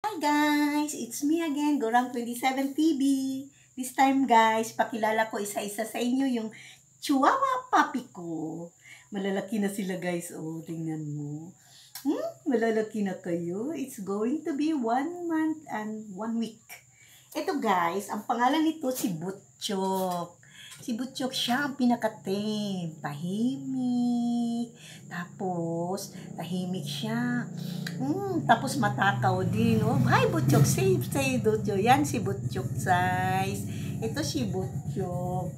Hi guys! It's me again, Gorang27 TV. This time guys, pakilala ko isa-isa sa inyo yung Chihuahua puppy ko. Malalaki na sila guys, oh, tingnan mo. Malalaki na kayo. It's going to be 1 month and 1 week. Ito guys, ang pangalan nito si Butchok. Si Butchok siya ang pinaka-tame. Tahimik. Tapos, tahimik siya. Tapos matakaw din. Oh, hi Butchok, say Butchok. Yan si Butchok size. Ito si Butchok.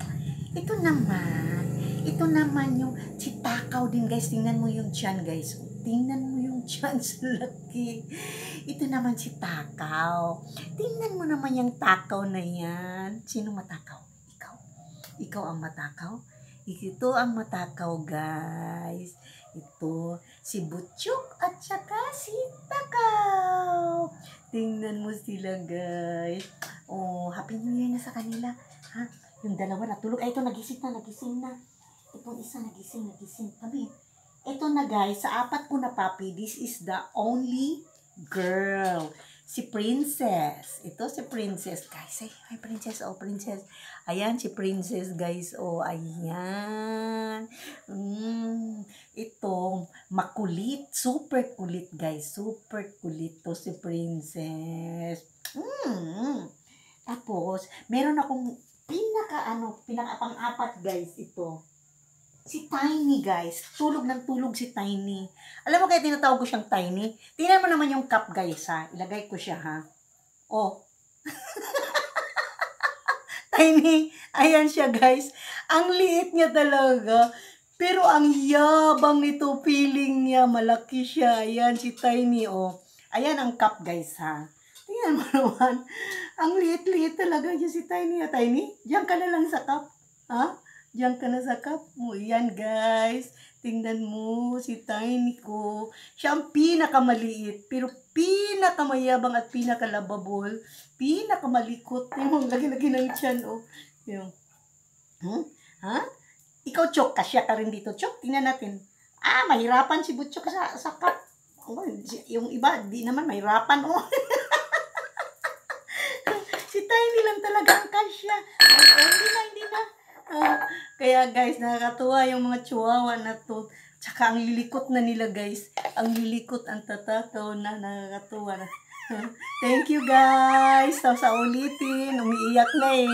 Ito naman yung si Takaw din guys. Tingnan mo yung tiyan guys. Tingnan mo yung tiyan sa laki. Ito naman si Takaw. Tingnan mo naman yung Takaw na yan. Sino matakaw? Ikaw ang matakaw? Ito ang matakaw, guys. Ito, si Butchok at saka si Takaw. Tingnan mo sila, guys. Oh, Happy New Year na sa kanila. Ha? Yung dalawa natulog. Ay, ito, nagising na. Itong isa, nagising. Kami. Ito na, guys. Sa 4 ko na puppy, this is the only girl. Si Princess. Ito si Princess. Guys, ay Princess. Oh, Princess. Ayan, si Princess, guys. Oh, ayan. Ito, makulit. Super kulit, guys. Super kulit to si Princess. Tapos, meron akong pinaka-pang-4, guys, ito. Si Tiny, guys. Tulog si Tiny. Alam mo kaya tinatawag ko siyang Tiny? Tingnan mo naman yung cup, guys, ha. Ilagay ko siya, ha. Oh. Tiny. Ayan siya, guys. Ang liit niya talaga. Pero ang yabang nito. Feeling niya. Malaki siya. Ayan, si Tiny, oh. Ayan ang cup, guys, ha. Tingnan mo naman. Ang liit-liit talaga niya si Tiny. Tiny, diyan ka na lang sa cup. Ha? Diyan ka na sa cup mo. Yan, guys. Tingnan mo si Tiny ko. Siya ang pinakamaliit. Pero pinakamayabang at pinakalababol. Pinakamalikot. Yung lagi-lagi ng tiyan, oh. Yung. Ha? Ikaw, Chok. Kasya ka rin dito, Chok. Tingnan natin. Mahirapan si Butchok sa cup. Oh, yung iba, di naman mahirapan, oh. Si Tiny lang talaga ang kasya. Hindi na. Kaya guys, nakakatuwa yung mga chihuahua na to. Tsaka ang lilikot na nila guys. Ang lilikot, ang tatakaw na nakakatuwa na. Thank you guys. Sa ulitin. Umiiyak na eh.